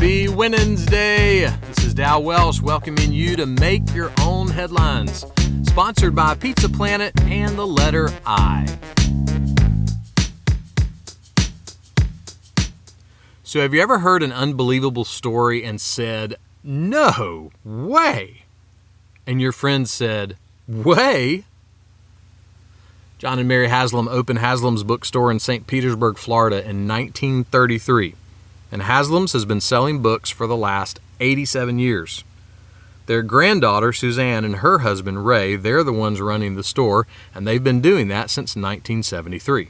Happy Wednesday! This is Dow Welsh welcoming you to Make Your Own Headlines, sponsored by Pizza Planet and the letter I. So have you ever heard an unbelievable story and said, "No way," and your friend said, "Way"? John and Mary Haslam opened Haslam's bookstore in St. Petersburg, Florida in 1933. And Haslam's has been selling books for the last 87 years. Their granddaughter, Suzanne, and her husband, Ray, they're the ones running the store, and they've been doing that since 1973.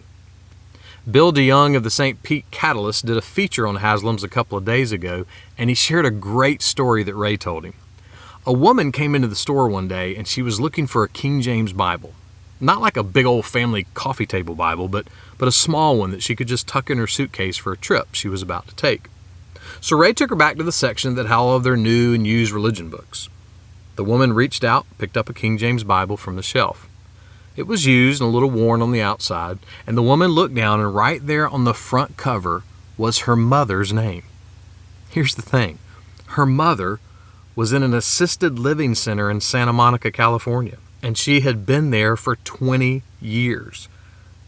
Bill DeYoung of the St. Pete Catalyst did a feature on Haslam's a couple of days ago, and he shared a great story that Ray told him. A woman came into the store one day, and she was looking for a King James Bible. Not like a big old family coffee table Bible, but a small one that she could just tuck in her suitcase for a trip she was about to take. So Ray took her back to the section that had all of their new and used religion books. The woman reached out, picked up a King James Bible from the shelf. It was used and a little worn on the outside, and the woman looked down, and right there on the front cover was her mother's name. Here's the thing. Her mother was in an assisted living center in Santa Monica, California, and she had been there for 20 years.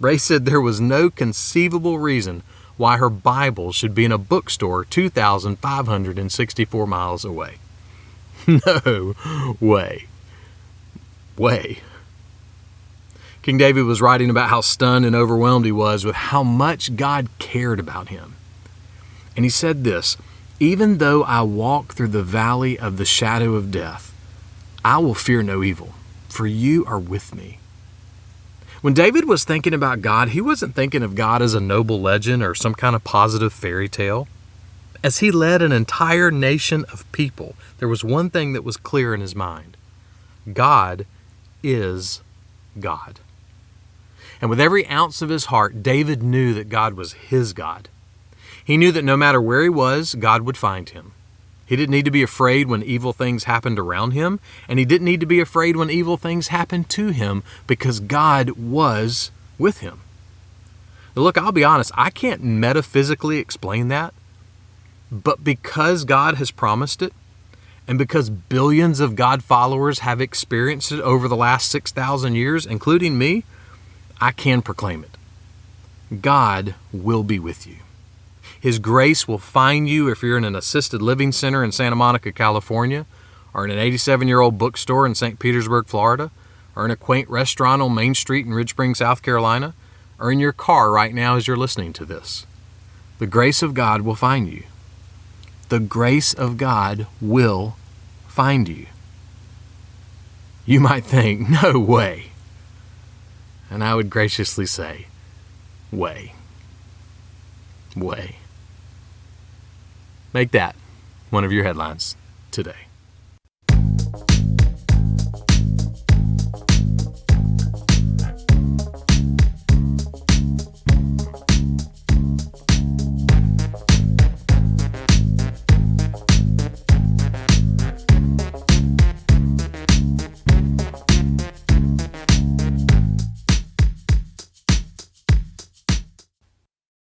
Ray said there was no conceivable reason why her Bible should be in a bookstore 2,564 miles away. No way. King David was writing about how stunned and overwhelmed he was with how much God cared about him. And he said this, "Even though I walk through the valley of the shadow of death, I will fear no evil, for you are with me." When David was thinking about God, he wasn't thinking of God as a noble legend or some kind of positive fairy tale. As he led an entire nation of people, there was one thing that was clear in his mind. God is God. And with every ounce of his heart, David knew that God was his God. He knew that no matter where he was, God would find him. He didn't need to be afraid when evil things happened around him, and he didn't need to be afraid when evil things happened to him, because God was with him. Now look, I'll be honest, I can't metaphysically explain that, but because God has promised it, and because billions of God followers have experienced it over the last 6,000 years, including me, I can proclaim it. God will be with you. His grace will find you if you're in an assisted living center in Santa Monica, California, or in an 87-year-old bookstore in St. Petersburg, Florida, or in a quaint restaurant on Main Street in Ridge Spring, South Carolina, or in your car right now as you're listening to this. The grace of God will find you. The grace of God will find you. You might think, "No way." And I would graciously say, way. Make that one of your headlines today.